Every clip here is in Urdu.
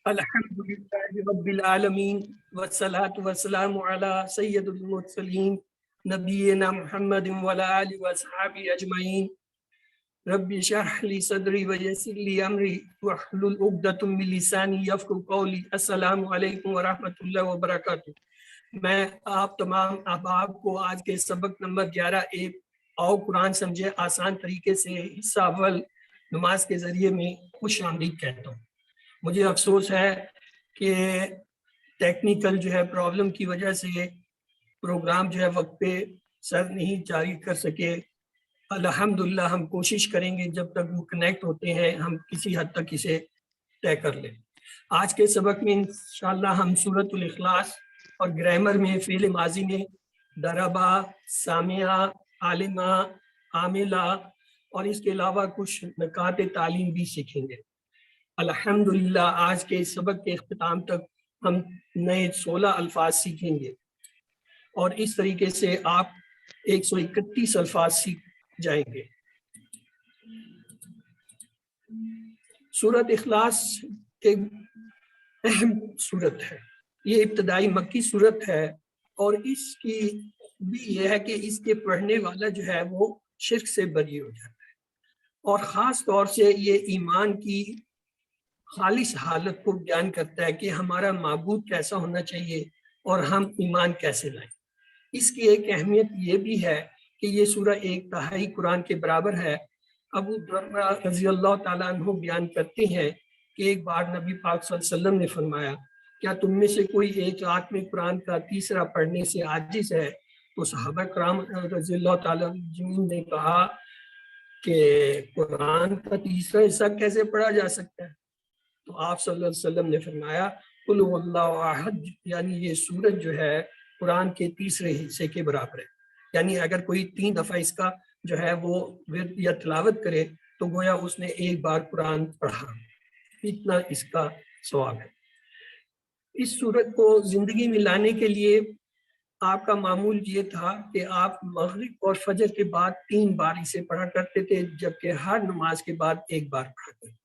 الحمدللہ رب العالمین والصلاة والسلام علی سید المرسلین نبینا محمد وعلی آلہ وصحبہ اجمعین. رب اشرح لی صدری ویسر لی امری واحلل عقدۃ من لسانی یفقہوا قولی. السلام علیکم ورحمۃ اللہ وبرکاتہ. میں آپ تمام احباب کو آج کے سبق نمبر 11 ایک آؤ قرآن سمجھے آسان طریقے سے حصہ اول نماز کے ذریعے میں خوش آمدید کہتا ہوں. مجھے افسوس ہے کہ ٹیکنیکل جو ہے پرابلم کی وجہ سے پروگرام جو ہے وقت پہ سر نہیں جاری کر سکے. الحمدللہ ہم کوشش کریں گے جب تک وہ کنیکٹ ہوتے ہیں ہم کسی حد تک اسے طے کر لیں. آج کے سبق میں انشاءاللہ ہم سورۃ الاخلاص اور گرامر میں فعل ماضی میں ضربا، سامعہ، عالمہ، عاملہ اور اس کے علاوہ کچھ نکات تعلیم بھی سیکھیں گے. الحمدللہ آج کے سبق کے اختتام تک ہم نئے 16 الفاظ سیکھیں گے اور اس طریقے سے آپ 131 الفاظ سیکھ جائیں گے. سورۃ اخلاص ایک اہم سورت ہے. یہ ابتدائی مکی سورت ہے اور اس کی بھی یہ ہے کہ اس کے پڑھنے والا جو ہے وہ شرک سے بری ہو جاتا ہے اور خاص طور سے یہ ایمان کی خالص حالت کو بیان کرتا ہے کہ ہمارا معبود کیسا ہونا چاہیے اور ہم ایمان کیسے لائیں. اس کی ایک اہمیت یہ بھی ہے کہ یہ سورہ 1/3 قرآن کے برابر ہے. ابو درداء رضی اللہ تعالیٰ عنہ بیان کرتے ہیں کہ ایک بار نبی پاک صلی اللہ علیہ وسلم نے فرمایا کیا تم میں سے کوئی ایک رات میں قرآن کا تیسرا پڑھنے سے عاجز ہے؟ تو صحابہ کرام رضی اللہ تعالیٰ عنہ نے کہا کہ قرآن کا تیسرا حصہ کیسے پڑھا جا سکتا ہے؟ تو آپ صلی اللہ علیہ وسلم نے فرمایا قل هو اللہ احد، یعنی یہ سورت جو ہے قرآن کے تیسرے حصے کے برابر ہے. یعنی اگر کوئی 3 دفعہ اس کا جو ہے وہ ورد یا تلاوت کرے تو گویا اس نے ایک بار قرآن پڑھا. اتنا اس کا ثواب ہے. اس سورت کو زندگی میں لانے کے لیے آپ کا معمول یہ تھا کہ آپ مغرب اور فجر کے بعد 3 بار اسے پڑھا کرتے تھے، جبکہ ہر نماز کے بعد 1 بار پڑھا کرتے تھے.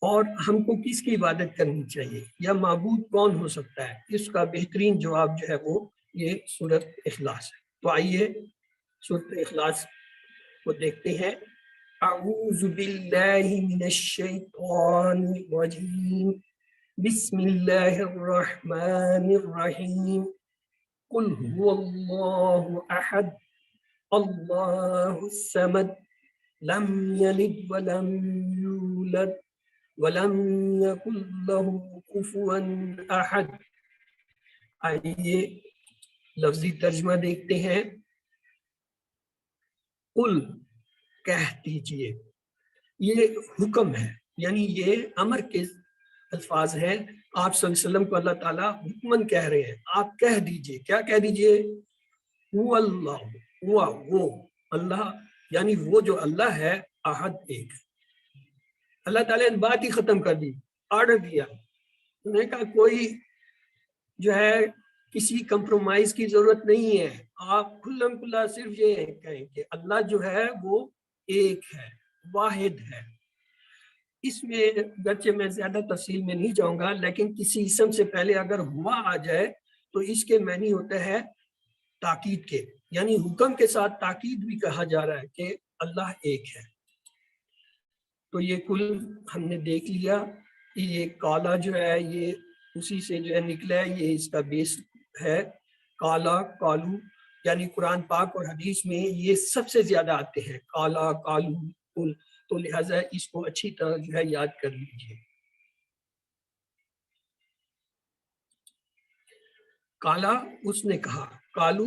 اور ہم کو کس کی عبادت کرنی چاہیے یا معبود کون ہو سکتا ہے؟ اس کا بہترین جواب جو ہے وہ یہ سورۃ اخلاص ہے. تو آئیے سورۃ اخلاص کو دیکھتے ہیں. اعوذ باللہ من الشیطان الرجیم، بسم اللہ الرحمن الرحیم. قل هو اللہ احد اللہ الصمد لم یلد ولم یولد وَلَمْ يَكُنْ لَهُ كُفُوًا أَحَدٌ. آئیے لفظی ترجمہ دیکھتے ہیں. قل کہہ دیجئے، یہ حکم ہے، یعنی یہ امر کے الفاظ ہیں. آپ صلی اللہ علیہ وسلم کو اللہ تعالیٰ حکمن کہہ رہے ہیں آپ کہہ دیجئے. کیا کہہ دیجئے؟ هو اللہ، ہوا وہ اللہ، یعنی وہ جو اللہ ہے احد ایک ہے. اللہ تعالیٰ نے بات ہی ختم کر دی، آرڈر دیا. انہوں نے کہا کوئی جو ہے کسی کمپرومائز کی ضرورت نہیں ہے، آپ کھلم کھلا صرف یہ کہیں کہ اللہ جو ہے وہ ایک ہے، واحد ہے. اس میں گرچہ میں زیادہ تفصیل میں نہیں جاؤں گا، لیکن کسی اسم سے پہلے اگر ہوا آ جائے تو اس کے معنی ہوتا ہے تاکید کے، یعنی حکم کے ساتھ تاکید بھی کہا جا رہا ہے کہ اللہ ایک ہے. تو یہ کل ہم نے دیکھ لیا. یہ کالا جو ہے یہ اسی سے جو ہے نکلا ہے، یہ اس کا بیس ہے. کالا، کالو، یعنی قرآن پاک اور حدیث میں یہ سب سے زیادہ آتے ہیں، کالا، کالو، کل. تو لہٰذا اس کو اچھی طرح جو ہے یاد کر لیجیے. کالا اس نے کہا، کالو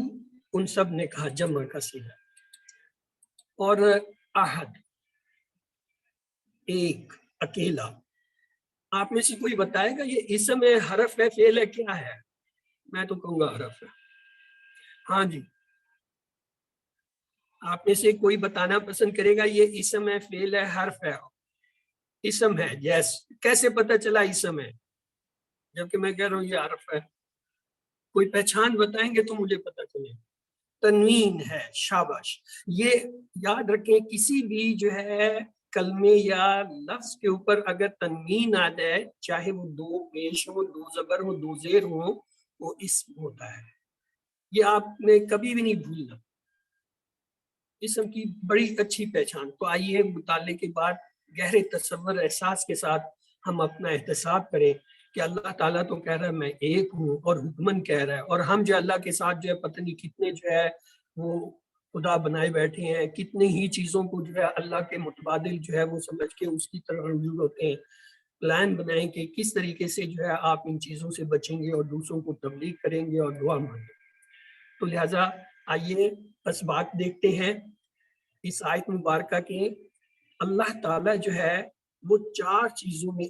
ان سب نے کہا، جمع کا صیغہ. اور احد ایک، اکیلا. آپ میں سے کوئی بتائے گا یہ اسم ہے، حرف ہے، فعل ہے، کیا ہے؟ میں تو کہوں گا حرف ہے. ہاں جی، آپ میں سے کوئی بتانا پسند کرے گا یہ اسم ہے، فعل ہے، حرف ہے؟ اسم ہے. یس. کیسے پتہ چلا اسم ہے جبکہ میں کہہ رہا ہوں یہ حرف ہے؟ کوئی پہچان بتائیں گے تو مجھے پتہ چلے. تنوین ہے. شاباش. یہ یاد رکھیں کسی بھی جو ہے کلمے یا لفظ کے اوپر اگر تنوین آ جائے، چاہے وہ دو پیش ہو، دو زبر ہو، دو زیر ہو، وہ اسم ہوتا ہے. یہ آپ نے کبھی بھی نہیں بھولنا، اسم کی بڑی اچھی پہچان. تو آئیے مطالعے کے بعد گہرے تصور احساس کے ساتھ ہم اپنا احتساب کریں کہ اللہ تعالیٰ تو کہہ رہا ہے میں ایک ہوں، اور حکمن کہہ رہا ہے، اور ہم جو اللہ کے ساتھ جو ہے پتہ نہیں کتنے جو ہے وہ خدا بنائے بیٹھے ہیں، کتنے ہی چیزوں کو جو ہے اللہ کے متبادل جو ہے وہ سمجھ کے اس کی طرح رجوع ہوتے ہیں. پلان بنائیں کہ کس طریقے سے جو ہے آپ ان چیزوں سے بچیں گے اور دوسروں کو تبلیغ کریں گے اور دعا مانگیں گے. تو لہٰذا آئیے بس بات دیکھتے ہیں اس آیت مبارکہ کے. اللہ تعالیٰ جو ہے وہ چار چیزوں میں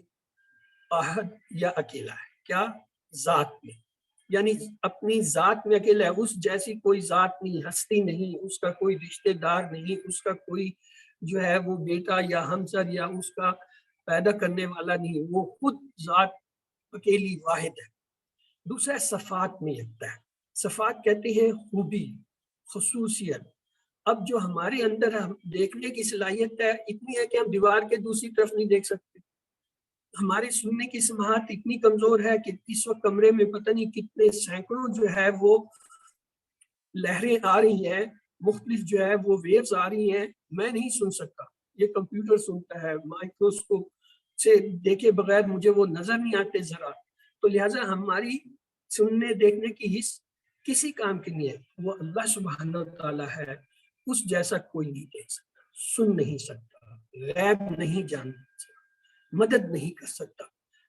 احد یا اکیلا ہے. کیا؟ ذات میں، یعنی اپنی ذات میں اکیلا ہے. اس جیسی کوئی ذات نہیں، ہستی نہیں، اس کا کوئی رشتہ دار نہیں، اس کا کوئی جو ہے وہ بیٹا یا ہمسر یا اس کا پیدا کرنے والا نہیں، وہ خود ذات اکیلی واحد ہے. دوسرا صفات میں یکتا ہے. صفات کہتے ہیں خوبی، خصوصیت. اب جو ہمارے اندر ہم دیکھنے کی صلاحیت ہے اتنی ہے کہ ہم دیوار کے دوسری طرف نہیں دیکھ سکتے. ہماری سننے کی سماعت اتنی کمزور ہے کہ اس وقت کمرے میں پتہ نہیں کتنے سینکڑوں جو ہے وہ لہریں آ رہی ہیں، مختلف جو ہے وہ ویوز آ رہی ہیں، میں نہیں سن سکتا، یہ کمپیوٹر سنتا ہے. مائکروسکوپ سے دیکھے بغیر مجھے وہ نظر نہیں آتے ذرا. تو لہٰذا ہماری سننے دیکھنے کی حص کسی کام کی نہیں ہے. وہ اللہ سبحانہ تعالیٰ ہے، اس جیسا کوئی نہیں دیکھ سکتا، سن نہیں سکتا، غیب نہیں جان سکتا، مدد نہیں کر سکتا.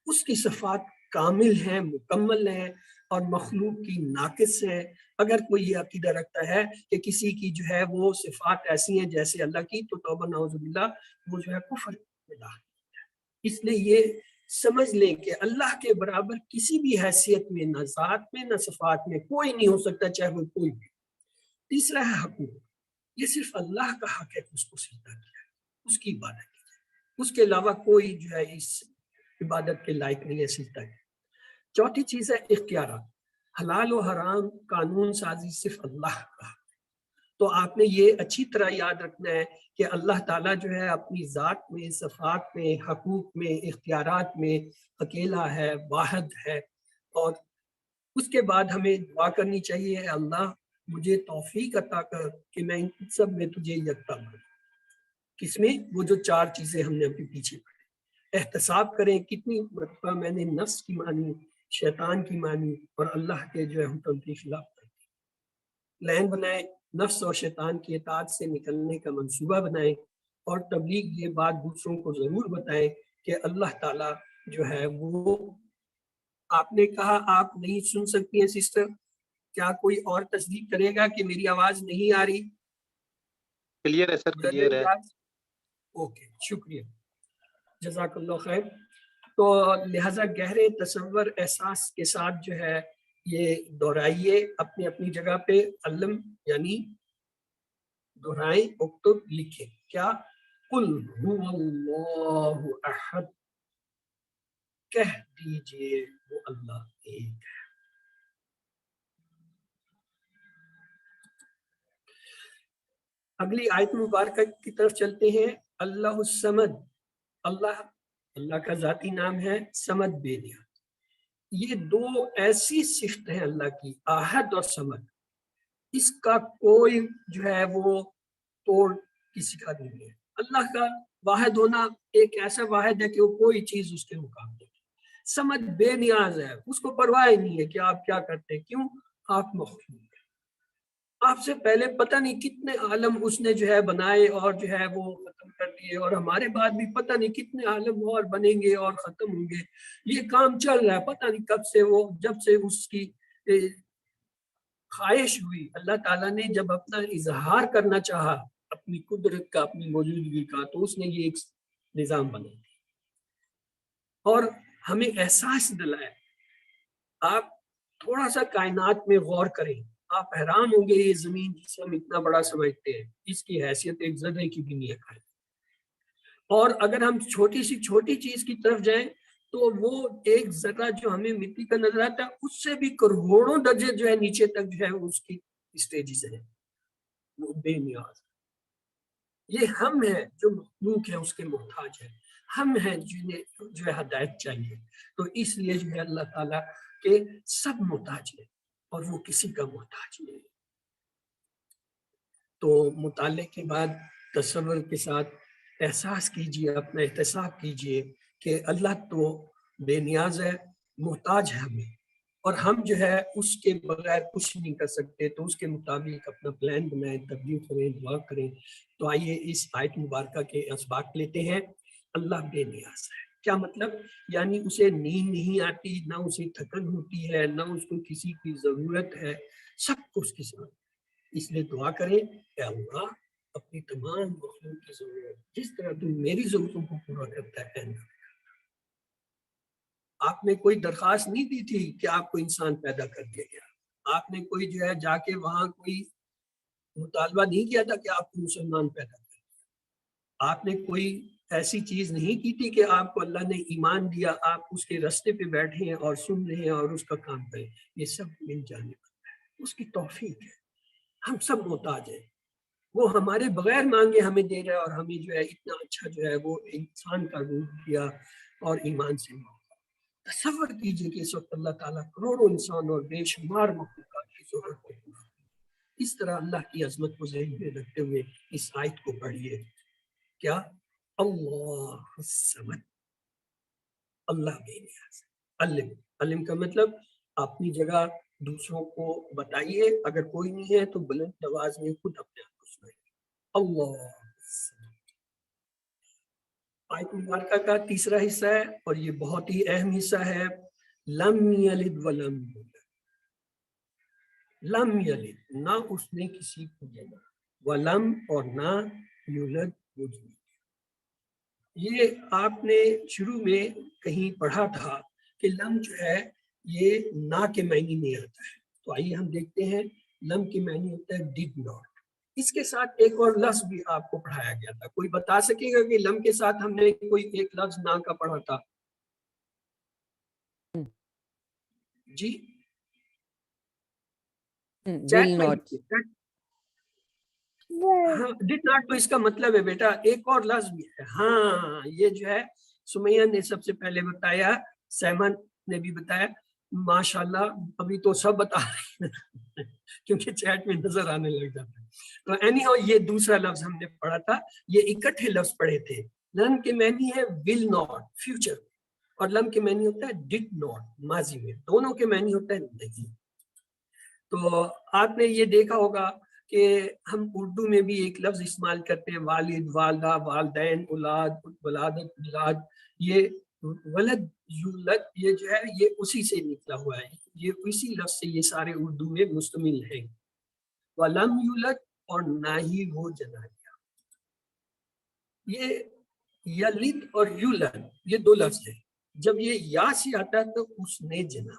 اس کی صفات کامل ہیں، مکمل ہیں، اور مخلوق کی ناقص ہے. اگر کوئی یہ عقیدہ رکھتا ہے کہ کسی کی جو ہے وہ صفات ایسی ہیں جیسے اللہ کی، تو توبہ نعوذ باللہ، وہ جو ہے کفر میں داخل ہے. اس لیے یہ سمجھ لیں کہ اللہ کے برابر کسی بھی حیثیت میں، نہ ذات میں نہ صفات میں، کوئی نہیں ہو سکتا، چاہے وہ کوئی بھی. تیسرا ہے حقوق. یہ صرف اللہ کا حق ہے کہ اس کو سجدہ کیا ہے، اس کی عبادت کی جائے. اس کے علاوہ کوئی جو ہے اس عبادت کے لائق نہیں ہے سجدہ کی. چوتھی چیز ہے اختیارات. حلال و حرام قانون سازی صرف اللہ کا. تو آپ نے یہ اچھی طرح یاد رکھنا ہے کہ اللہ تعالیٰ جو ہے اپنی ذات میں، صفات میں، حقوق میں، اختیارات میں اکیلا ہے، واحد ہے. اور اس کے بعد ہمیں دعا کرنی چاہیے، اے اللہ مجھے توفیق عطا کر کہ میں ان سب میں تجھے یکتا مانوں. کس میں؟ وہ جو چار چیزیں ہم نے ابھی پیچھے پڑھی. احتساب کریں کتنی مرتبہ میں نے نفس کی مانی، شیطان کی مانی، اور اللہ کے جو ہے حکم کے خلاف کر دی. پلان بنائیں، نفس اور شیطان کی اطاعت سے نکلنے کا منصوبہ بنائیں، اور تبلیغ یہ بات دوسروں کو ضرور بتائیں کہ اللہ تعالیٰ جو ہے وہ. آپ نے کہا آپ نہیں سن سکتی ہیں سسٹر، کیا کوئی اور تصدیق کرے گا کہ میری آواز نہیں آ رہی؟ کلیئر ہے سر، کلیئر ہے. اوکے، شکریہ، جزاک اللہ خیر. تو لہٰذا گہرے تصور احساس کے ساتھ جو ہے یہ دہرائیے اپنی اپنی جگہ پہ. علم یعنی دہرائیں، اکتب، لکھیں. کیا؟ قل هو اللہ احد، کہہ دیجئے وہ اللہ ایک ہے. اگلی آیت مبارکہ کی طرف چلتے ہیں. اللہ الصمد. اللہ کا ذاتی نام ہے صمد، بے نیاز. یہ دو ایسی صفت ہیں اللہ کی، احد اور صمد. اس کا کوئی جو ہے وہ توڑ کسی کا نہیں ہے. اللہ کا واحد ہونا ایک ایسا واحد ہے کہ وہ کوئی چیز اس کے مقابلے. صمد بے نیاز ہے، اس کو پرواہ نہیں ہے کہ آپ کیا کرتے ہیں. کیوں؟ آپ مخلوق ہیں. آپ سے پہلے پتہ نہیں کتنے عالم اس نے جو ہے بنائے اور جو ہے وہ ختم کر دیے، اور ہمارے بعد بھی پتہ نہیں کتنے عالم اور بنیں گے اور ختم ہوں گے. یہ کام چل رہا ہے، پتہ نہیں کب سے. وہ جب سے اس کی خواہش ہوئی، اللہ تعالیٰ نے جب اپنا اظہار کرنا چاہا اپنی قدرت کا، اپنی موجودگی کا، تو اس نے یہ ایک نظام بنا دیا اور ہمیں احساس دلایا. آپ تھوڑا سا کائنات میں غور کریں، آپ حیران ہوں گے. یہ زمین جسے ہم اتنا بڑا سمجھتے ہیں، اس کی حیثیت ایک ذرے کی بھی نہیں ہے. اور اگر ہم چھوٹی سی چھوٹی چیز کی طرف جائیں تو وہ ایک ذرہ جو ہمیں مٹی کا نظر آتا ہے، اس سے بھی کروڑوں درجے جو ہے نیچے تک جو ہے اس کی اسٹیجز ہیں. وہ بے نیاز. یہ ہم ہیں جو مخلوق ہیں اس کے محتاج ہیں، ہم ہیں جنہیں جو ہے ہدایت چاہیے. تو اس لیے جو ہے اللہ تعالیٰ کے سب محتاج ہیں اور وہ کسی کا محتاج نہیں. تو مطالعے کے بعد تصور کے ساتھ احساس کیجئے، اپنا احتساب کیجئے کہ اللہ تو بے نیاز ہے، محتاج ہے ہمیں، اور ہم جو ہے اس کے بغیر کچھ نہیں کر سکتے. تو اس کے مطابق اپنا پلان بنائیں، تبدیل کریں، دعا کریں. تو آئیے اس آیت مبارکہ کے اسباق لیتے ہیں. اللہ بے نیاز ہے، کیا مطلب؟ یعنی اسے نیند نہیں آتی، نہ اسے تھکن ہوتی ہے، نہ اس کو کسی کی ضرورت ہے، سب کچھ کے ساتھ. اس لیے دعا کریں کہ اللہ اپنی تمام مخلوق کی ضرورت جس طرح تم میری ضرورتوں کو پورا کرتا ہے. آپ نے کوئی درخواست نہیں دی تھی کہ آپ کو انسان پیدا کر دیا گیا. آپ نے کوئی جو ہے جا کے وہاں کوئی مطالبہ نہیں کیا تھا کہ آپ کو مسلمان پیدا کر دیا. آپ نے کوئی ایسی چیز نہیں کی تھی کہ آپ کو اللہ نے ایمان دیا، آپ اس کے راستے پہ بیٹھے ہیں اور سن رہے ہیں اور اس کا کام کریں. یہ سب مل جانے کا ہے، اس کی توفیق ہے. ہم سب محتاج ہیں، وہ ہمارے بغیر مانگے ہمیں دے رہا ہے، اور ہمیں جو ہے اتنا اچھا جو ہے وہ انسان کا روپ دیا اور ایمان سے مانگا. تصور کیجئے کہ اس وقت اللہ تعالیٰ کروڑوں انسان اور بے شمار مخلوقات کی ضرورت کو پورا. اس طرح اللہ کی عظمت کو ذہن میں رکھتے ہوئے اس آیت کو پڑھیے. کیا؟ اللہ الصمد، اللہ بے نیاز. علم، علم کا مطلب اپنی جگہ دوسروں کو بتائیے، اگر کوئی نہیں ہے تو بلند آواز میں خود اپنے آپ کو سنائیے. اللہ الصمد. آیت مبارکہ کا تیسرا حصہ ہے اور یہ بہت ہی اہم حصہ ہے. لم یلد ولم یولد، لم یلد نہ اس نے کسی کو جنا، ولم اور نہ یولد وہ جنا. یہ آپ نے شروع میں کہیں پڑھا تھا کہ لم جو ہے یہ نہ کے معنی میں آتا ہے. تو آئیے ہم دیکھتے ہیں. لم کے معنی ہوتا ہے ڈڈ ناٹ. اس کے ساتھ ایک اور لفظ بھی آپ کو پڑھایا گیا تھا. کوئی بتا سکے گا کہ لم کے ساتھ ہم نے کوئی ایک لفظ نہ کا پڑھا تھا؟ جی will not. ہاں ڈڈ ناٹ تو اس کا مطلب ہے بیٹا ایک اور لفظ بھی ہے. ہاں یہ جو ہے سمیہ نے سب سے پہلے بتایا، سیمن نے بھی بتایا. ماشاءاللہ ابھی تو سب بتا رہے ہیں کیونکہ چیٹ میں نظر آنے لگ جاتا ہے. تو اینی ہاؤ یہ دوسرا لفظ ہم نے پڑھا تھا. یہ اکٹھے لفظ پڑھے تھے. لم کے معنی ہے ول ناٹ فیوچر، اور لم کے معنی ہوتا ہے ڈڈ ناٹ ماضی میں. دونوں کے معنی ہوتا ہے نہیں. تو آپ نے یہ دیکھا ہوگا کہ ہم اردو میں بھی ایک لفظ استعمال کرتے ہیں، والد، والدہ، والدین، اولاد، ولادت، بلاد. یہ ولد، یولد، یہ جو ہے یہ اسی سے نکلا ہوا ہے. یہ اسی لفظ سے یہ سارے اردو میں مشتمل ہیں. ولم یولد اور نہ ہی وہ جنا گیا. یہ یلد اور یولد یہ دو لفظ ہیں. جب یہ یا سے آتا ہے تو اس نے جنا،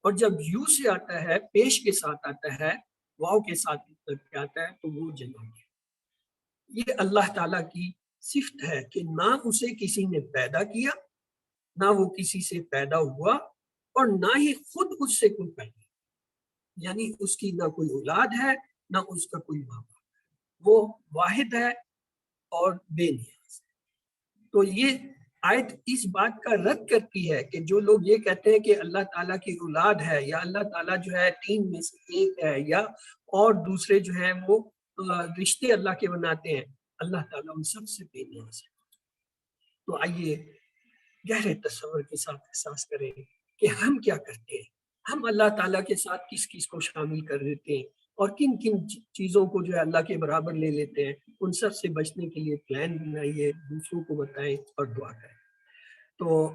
اور جب یو سے آتا ہے پیش کے ساتھ آتا ہے، واو کے ساتھ آتا ہے تو وہ جنا گیا. یہ اللہ تعالیٰ کی صفت ہے کہ نہ اسے کسی نے پیدا کیا، نہ وہ کسی سے پیدا ہوا، اور نہ ہی خود اس سے کوئی پیدا. یعنی اس کی نہ کوئی اولاد ہے، نہ اس کا کوئی ماں باپ ہے. وہ واحد ہے اور بے نیاز. تو یہ آیت اس بات کا رد کرتی ہے کہ جو لوگ یہ کہتے ہیں کہ اللہ تعالیٰ کی اولاد ہے، یا اللہ تعالیٰ جو ہے تین میں سے ایک ہے، یا اور دوسرے جو ہیں وہ رشتے اللہ کے بناتے ہیں. اللہ تعالیٰ ان سب سے بے نیاز ہے. تو آئیے گہرے تصور کے ساتھ احساس کریں کہ ہم کیا کرتے ہیں. ہم اللہ تعالیٰ کے ساتھ کس کس کو شامل کر دیتے ہیں، اور کن کن چیزوں کو جو ہے اللہ کے برابر لے لیتے ہیں. ان سب سے بچنے کے لیے پلان بنائیے، دوسروں کو بتائیں اور دعا کریں. تو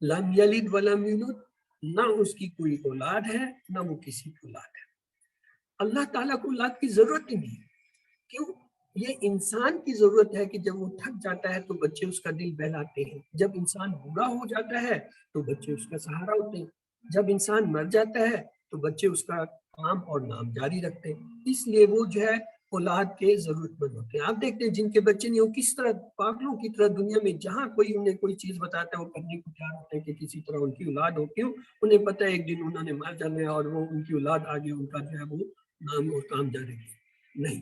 لم یلد ولم یولد، نہ اس کی کوئی اولاد ہے، نہ وہ کسی کی اولاد ہے. اللہ تعالیٰ کو اولاد کی ضرورت ہی نہیں. کیوں؟ یہ انسان کی ضرورت ہے کہ جب وہ تھک جاتا ہے تو بچے اس کا دل بہلاتے ہیں. جب انسان بوڑھا ہو جاتا ہے تو بچے اس کا سہارا ہوتے ہیں. جب انسان مر جاتا ہے تو بچے اس کا کام اور نام جاری رکھتے ہیں. اس لیے وہ جو ہے اولاد کے ضرورت مند ہوتے ہیں. آپ دیکھتے ہیں جن کے بچے نہیں، وہ کس طرح پاگلوں کی طرح دنیا میں جہاں کوئی انہیں کوئی چیز بتاتا ہے وہ کرنے کو تیار ہوتے ہیں کہ کسی طرح ان کی اولاد ہو. کیوں؟ انہیں پتہ ہے ایک دن انہوں نے مر جانا ہے اور وہ ان کی اولاد آگے ان کا جو ہے وہ نام اور کام جاری نہیں.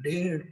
1.5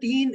3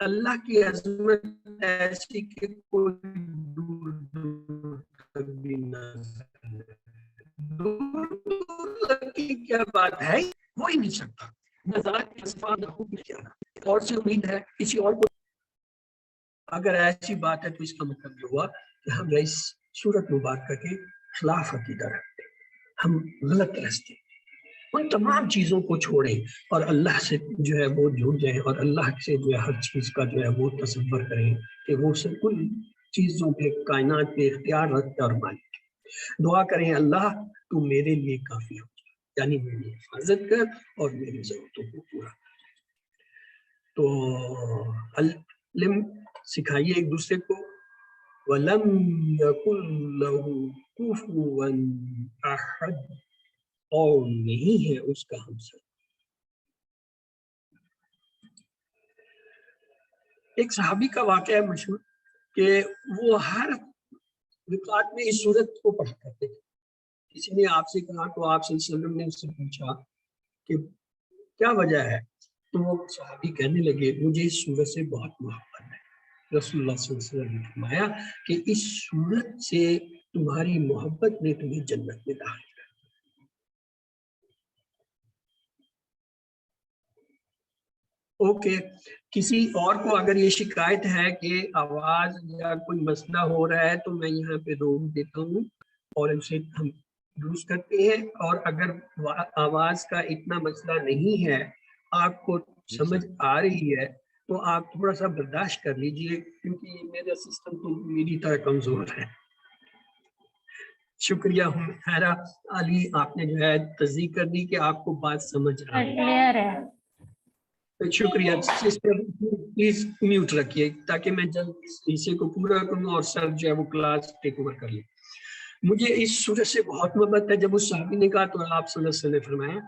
اللہ کی عظمت ایسی کہ کوئی دور دور تک بھی نظر دور دور تک کی کیا بات ہے وہ ہی نہیں سکتا. اور سے امید ہے کسی اور کو. اگر ایسی بات ہے تو اس کا مطلب یہ ہوا کہ ہم اس صورت مبارکہ کے خلاف عقیدہ رکھتے ہیں, ہم غلط راستے ان تمام چیزوں کو چھوڑیں اور اللہ سے جو ہے وہ جڑ جائیں اور اللہ سے جو ہے ہر چیز کا جو ہے وہ تصور کریں کہ وہ سب کل چیزوں پہ کائنات پہ اختیار رکھتا اور مالک. دعا کریں اللہ تو میرے لیے کافی ہو جائے, یعنی میری حفاظت کر اور میری ضرورتوں کو پورا کر. تو علم سکھائیے ایک دوسرے کو. وَلَمْ يَكُنْ لَهُ كُفُوًا أَحَدٌ, اور نہیں ہے اس کا ہمسر. ایک صحابی کا واقعہ ہے مشہور کہ وہ ہر رکعت میں اس سورت کو پڑھا کرتے تھے. کسی نے آپ سے کہا تو آپ صلی اللہ علیہ وسلم نے اس سے پوچھا کہ کیا وجہ ہے, تو وہ صحابی کہنے لگے مجھے اس سورت سے بہت محبت ہے. رسول اللہ صلی اللہ علیہ وسلم نے فرمایا کہ اس سورت سے تمہاری محبت نے تمہیں جنت میں داخل کیا. اوکے, کسی اور کو اگر یہ شکایت ہے کہ آواز یا کوئی مسئلہ ہو رہا ہے تو میں یہاں پہ روک دیتا ہوں اور اسے ہم درست کرتے ہیں. اور اگر آواز کا اتنا مسئلہ نہیں ہے, آپ کو سمجھ آ رہی ہے, تو آپ تھوڑا سا برداشت کر لیجئے کیونکہ میرا سسٹم تو میری طرح کمزور ہے. شکریہ حیرہ علی, آپ نے جو ہے تصدیق کر دی کہ آپ کو بات سمجھ آ رہی ہے. کلیئر ہے. شکریہ. پلیز میوٹ رکھیے تاکہ میں جلد اس حصے کو پورا کروں اور سر جو ہے وہ کلاس ٹیک اوور کر لیں. مجھے اس سورت سے بہت محبت ہے. جب اس صحابی نے کہا تو آپ صلی اللہ علیہ وسلم نے فرمایا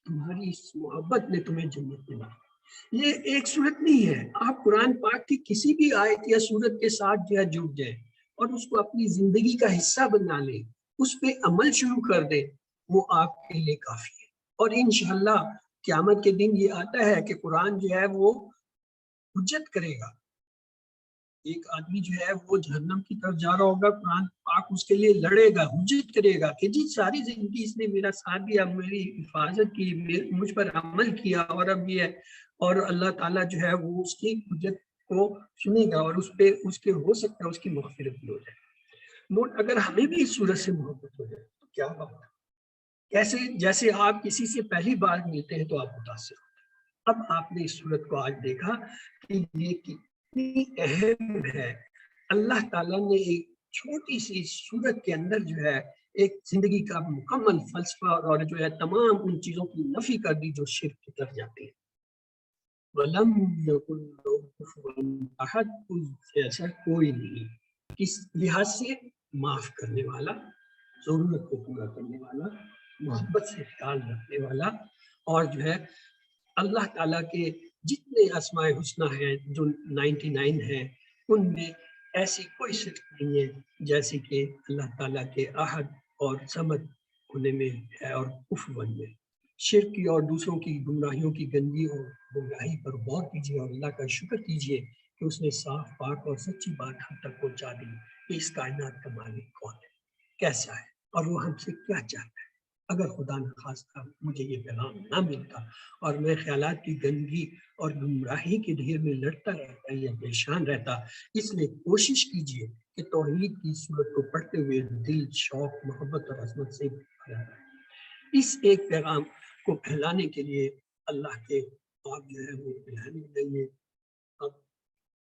تمہاری اس محبت نے تمہیں جنت میں ڈالا. یہ ایک سورت نہیں ہے, آپ قرآن پاک کی کسی بھی آیت یا سورت کے ساتھ جو ہے جڑ جائیں اور اس کو اپنی زندگی کا حصہ بنا لیں, اس پہ عمل شروع کر دیں, وہ آپ کے لیے کافی ہے. اور انشاءاللہ قیامت کے دن یہ آتا ہے کہ قرآن جو ہے وہ حجت کرے گا. ایک آدمی جو ہے وہ جہنم کی طرف جا رہا ہوگا, قرآن پاک اس کے لیے لڑے گا, حجت کرے گا کہ جی ساری زندگی اس نے میرا ساتھ دیا, میری حفاظت کی, مجھ پر عمل کیا, اور اب یہ ہے. اور اللہ تعالیٰ جو ہے وہ اس کی حجت کو سنے گا اور اس پہ اس کے ہو سکتا ہے اس کی مغفرت بھی ہو جائے. نوٹ, اگر ہمیں بھی اس صورت سے محبت ہو جائے تو کیا بات ہے. کیسے جیسے آپ کسی سے پہلی بار ملتے ہیں تو آپ متاثر ہوتے ہیں. اب آپ نے اس صورت کو آج دیکھا کہ یہ کتنی اہم ہے. اللہ تعالیٰ نے ایک چھوٹی سی صورت کے اندر جو ہے ایک زندگی کا مکمل فلسفہ اور جو ہے تمام ان چیزوں کی نفی کر دی جو شرک کی طرف جاتی ہیں. وَلَمْ يَكُنْ لَهُ كُفُوًا أَحَدٌ, اس سے ایسا کوئی نہیں, کس لحاظ سے معاف کرنے والا, ضرورت کو پورا کرنے والا, محبت سے خیال رکھنے والا, اور جو ہے اللہ تعالیٰ کے جتنے اسماء الحسنی ہیں جو 99 ہیں ان میں ایسی کوئی صفت نہیں ہے جیسے کہ اللہ تعالیٰ کے احد اور صمد ہونے میں ہے اور کفو میں. شرک کی اور دوسروں کی گمراہیوں کی گندگی اور گمراہی پر غور کیجیے اور اللہ کا شکر کیجیے کہ اس نے صاف پاک اور سچی بات ہم تک پہنچا دی کہ اس کائنات کا مالک کون ہے, کیسا ہے, اور وہ ہم سے کیا چاہتا ہے. اگر خدا نخواستہ مجھے یہ پیغام نہ ملتا اور میں خیالات کی گندگی اور گمراہی کے ڈھیر میں لڑتا رہتا یا پریشان رہتا, اس لیے کوشش کیجیے کہ توحید کی صورت کو پڑھتے ہوئے دل شوق محبت اور عظمت سے بھرا رہے. اس ایک پیغام کو پھیلانے کے لیے اللہ کے آپ جو ہے وہ پھیلانے لگے. اب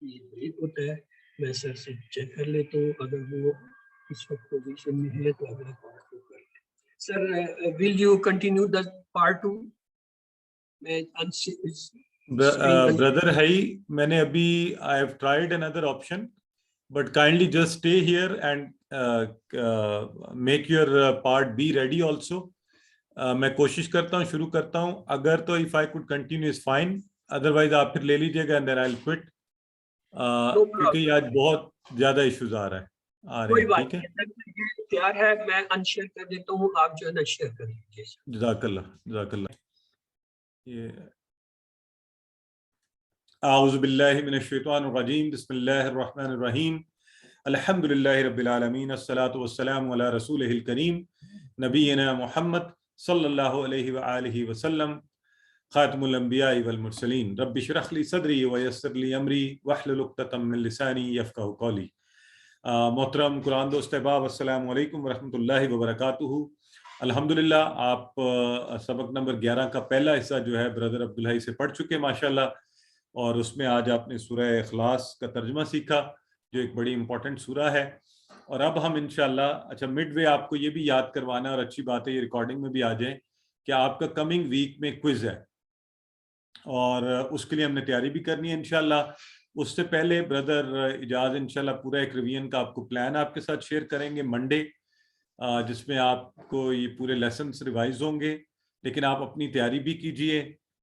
یہ بریک ہوتا ہے, میں سر سے چیک کر لیتا ہوں, اگر وہ اس وقت پوزیشن میں ہے تو اگلا پارٹ کو کر لیں. Sir will you continue the part 2. Brother ہے, میں نے ابھی I have tried another option but kindly just stay here and make your part B ready also. میں کوشش کرتا ہوں, شروع کرتا ہوں, اگر تو if I could continue is fine, otherwise آپ پھر لے لیجیے گا and then I'll quit, کیونکہ آج بہت زیادہ ایشوز آ رہے ہیں. ٹھیک ہے, تیار ہے, میں انشیئر کر دیتا ہوں, آپ جو ہے نا شیئر کر دیجیے. جزاک اللہ, جزاک اللہ. یہ اعوذ باللہ من الشیطان الرجیم بسم اللہ الرحمن الرحیم الحمد للہ رب العالمین الصلاۃ والسلام علی رسولہ الکریم نبینا محمد صلی اللہ علیہ وآلہ وسلم خاتم الانبیاء والمرسلین رب اشرح لی صدری ویسر لی امری واحلل عقدۃ من لسانی یفقہوا قولی۔ محترم قرآن دوست احباب، السلام علیکم ورحمۃ اللہ وبرکاتہ۔ الحمدللہ آپ سبق نمبر 11 کا پہلا حصہ جو ہے بردر عبدالحی سے پڑھ چکے ماشاءاللہ، اور اس میں آج آپ نے سورہ اخلاص کا ترجمہ سیکھا جو ایک بڑی امپورٹنٹ سورہ ہے۔ اور اب ہم انشاءاللہ اچھا مڈ وے آپ کو یہ بھی یاد کروانا ہے، اور اچھی بات ہے یہ ریکارڈنگ میں بھی آ جائیں کہ آپ کا کمنگ ویک میں کوئز ہے، اور اس کے لیے ہم نے تیاری بھی کرنی ہے انشاءاللہ۔ اس سے پہلے بردر اجاز انشاءاللہ پورا ایک ریویژن کا آپ کو پلان آپ کے ساتھ شیئر کریں گے منڈے، جس میں آپ کو یہ پورے لیسنز ریوائز ہوں گے، لیکن آپ اپنی تیاری بھی کیجئے،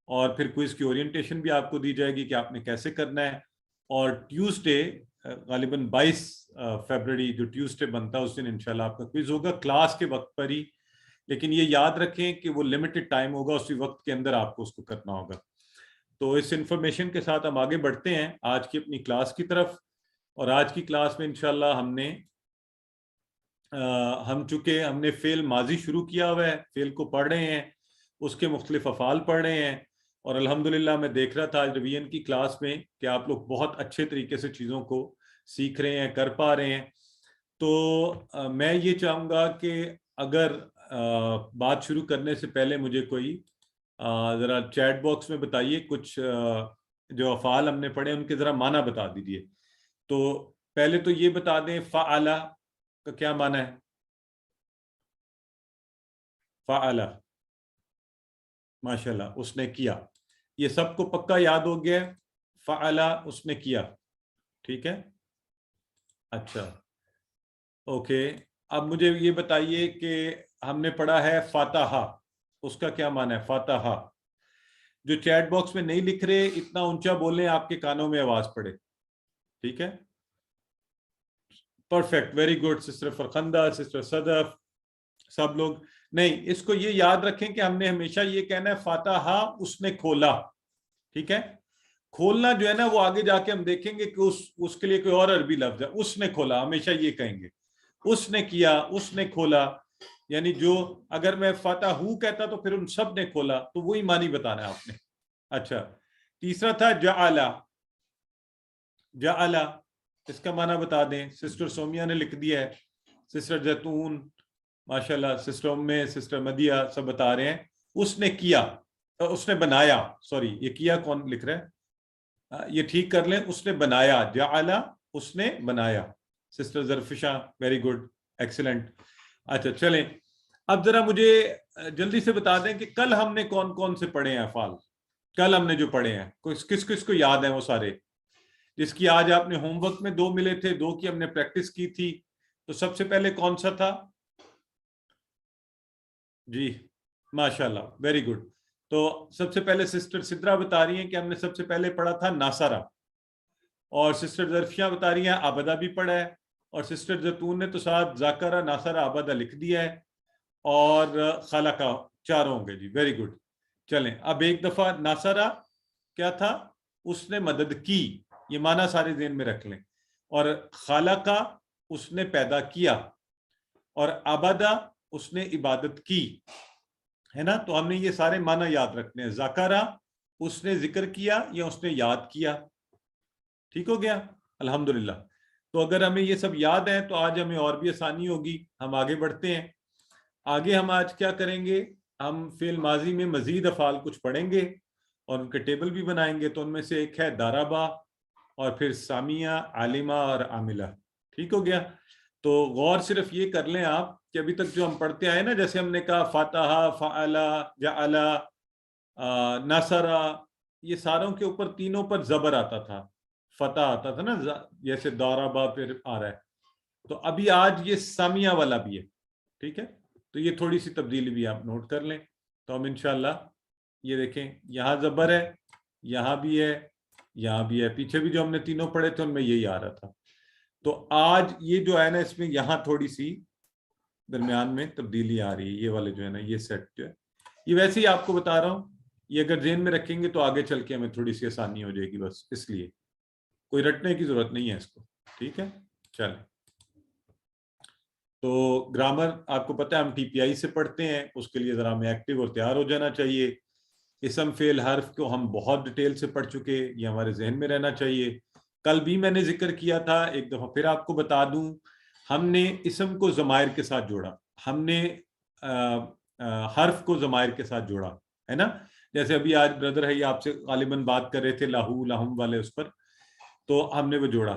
اور پھر کوئز کی اورینٹیشن بھی آپ کو دی جائے گی کہ آپ نے کیسے کرنا ہے۔ اور ٹیوزڈے غالباً 22 فیبرری جو ٹیوزڈے بنتا ہے اس دن انشاءاللہ آپ کا کوئز ہوگا کلاس کے وقت پر ہی، لیکن یہ یاد رکھیں کہ وہ لمیٹڈ ٹائم ہوگا، اسی وقت کے اندر آپ کو اس کو کرنا ہوگا۔ تو اس انفارمیشن کے ساتھ ہم آگے بڑھتے ہیں آج کی اپنی کلاس کی طرف۔ اور آج کی کلاس میں انشاءاللہ ہم نے فعل ماضی شروع کیا ہوا ہے، فعل کو پڑھ رہے ہیں، اس کے مختلف افعال پڑھ رہے ہیں، اور الحمدللہ میں دیکھ رہا تھا آج ریویژن کی کلاس میں کہ آپ لوگ بہت اچھے طریقے سے چیزوں کو سیکھ رہے ہیں، کر پا رہے ہیں۔ تو میں یہ چاہوں گا کہ اگر بات شروع کرنے سے پہلے مجھے کوئی ذرا چیٹ باکس میں بتائیے کچھ جو افعال ہم نے پڑھے ان کے ذرا معنی بتا دیجیے۔ تو پہلے تو یہ بتا دیں فعل کا کیا معنی ہے؟ فعل ماشاءاللہ اس نے کیا، یہ سب کو پکا یاد ہو گیا، فعل اس نے کیا، ٹھیک ہے اچھا اوکے۔ اب مجھے یہ بتائیے کہ ہم نے پڑھا ہے فاتحہ، اس کا کیا معنی ہے فاتحہ؟ جو چیٹ باکس میں نہیں لکھ رہے اتنا اونچا بولیں آپ کے کانوں میں آواز پڑے، ٹھیک ہے perfect very good sister Farkhanda, sister Sadaf, سب لوگ۔ نہیں، اس کو یہ یاد رکھیں کہ ہم نے ہمیشہ یہ کہنا ہے فاتحہ اس نے کھولا، ٹھیک ہے۔ کھولنا جو ہے نا وہ آگے جا کے ہم دیکھیں گے کہ اس کے لیے کوئی اور عربی لفظ ہے، اس نے کھولا، ہمیشہ یہ کہیں گے اس نے کیا، اس نے کھولا، یعنی جو اگر میں فاتح کہتا تو پھر ان سب نے کھولا، تو وہی معنی بتانا ہے آپ نے۔ اچھا تیسرا تھا جعل، جعل اس کا معنی بتا دیں، سسٹر سومیا نے لکھ دیا ہے، سسٹر زیتون ماشاءاللہ، سسٹر امی، سسٹر مدیہ سب بتا رہے ہیں اس نے کیا، اس نے بنایا، سوری یہ کیا کون لکھ رہا ہے، یہ ٹھیک کر لیں، اس نے بنایا، جعل اس نے بنایا، سسٹر زرفشا ویری گڈ ایکسیلنٹ۔ اچھا چلیں اب ذرا مجھے جلدی سے بتا دیں کہ کل ہم نے کون کون سے پڑھے ہیں افعال، کل ہم نے جو پڑھے ہیں کس کس کو یاد ہیں وہ سارے، جس کی آج آپ نے ہوم ورک میں 2 ملے تھے، 2 کی ہم نے پریکٹس کی تھی۔ تو سب سے پہلے کون سا تھا؟ جی ماشاءاللہ ویری گڈ۔ تو سب سے پہلے سسٹر سدرا بتا رہی ہیں کہ ہم نے سب سے پہلے پڑھا تھا ناصرہ، اور سسٹر ظرفیہ بتا رہی ہیں عبدہ بھی پڑھا ہے، اور سسٹر زیتون نے تو ساتھ ذاکرہ ناصرہ عبدہ لکھ دیا ہے، اور خلقہ 4 ہوں گے جی ویری گڈ۔ چلیں اب ایک دفعہ ناصرہ کیا تھا؟ اس نے مدد کی، یہ معنی سارے ذہن میں رکھ لیں، اور خلقہ اس نے پیدا کیا، اور عبدہ اس نے عبادت کی، ہے نا۔ تو ہم نے یہ سارے معنی یاد رکھنے ہیں، ذکرہ اس نے ذکر کیا یا اس نے یاد کیا، ٹھیک ہو گیا الحمدللہ۔ تو اگر ہمیں یہ سب یاد ہیں تو آج ہمیں اور بھی آسانی ہوگی۔ ہم آگے بڑھتے ہیں، آگے ہم آج کیا کریں گے، ہم فعل ماضی میں مزید افعال کچھ پڑھیں گے اور ان کے ٹیبل بھی بنائیں گے۔ تو ان میں سے ایک ہے دارابا، اور پھر سامیہ، عالمہ اور عاملہ، ٹھیک ہو گیا۔ تو غور صرف یہ کر لیں آپ کہ ابھی تک جو ہم پڑھتے آئے نا، جیسے ہم نے کہا فاتحہ، فعل، جعل، نصرہ، یہ ساروں کے اوپر تینوں پر زبر آتا تھا، فتح آتا تھا نا، جیسے دارابا پھر آ رہا ہے۔ تو ابھی آج یہ سامیہ والا بھی ہے، ٹھیک ہے۔ تو یہ تھوڑی سی تبدیلی بھی آپ نوٹ کر لیں۔ تو ہم انشاءاللہ یہ دیکھیں یہاں زبر ہے، یہاں بھی ہے، یہاں بھی ہے، پیچھے بھی جو ہم نے تینوں پڑھے تھے ان میں یہی آ رہا تھا۔ تو آج یہ جو ہے نا اس میں یہاں تھوڑی سی درمیان میں تبدیلی آ رہی ہے، یہ والے جو ہے نا یہ سیٹ جو ہے، یہ ویسے ہی آپ کو بتا رہا ہوں یہ اگر ذہن میں رکھیں گے تو آگے چل کے ہمیں تھوڑی سی آسانی ہو جائے گی، بس اس لیے کوئی رٹنے کی ضرورت نہیں ہے اس کو. ٹھیک ہے چلیں. تو گرامر آپ کو پتہ ہے ہم ٹی پی آئی سے پڑھتے ہیں، اس کے لیے ذرا ہمیں ایکٹیو اور تیار ہو جانا چاہیے. اسم فعل حرف کو ہم بہت ڈیٹیل سے پڑھ چکے، یہ ہمارے ذہن میں رہنا چاہیے. کل بھی میں نے ذکر کیا تھا، ایک دفعہ پھر آپ کو بتا دوں، ہم نے اسم کو ضمائر کے ساتھ جوڑا، ہم نے حرف کو ضمائر کے ساتھ جوڑا ہے نا. جیسے ابھی آج بردر ہے آپ سے غالباً بات کر رہے تھے لہو لہم والے اس پر، تو ہم نے وہ جوڑا.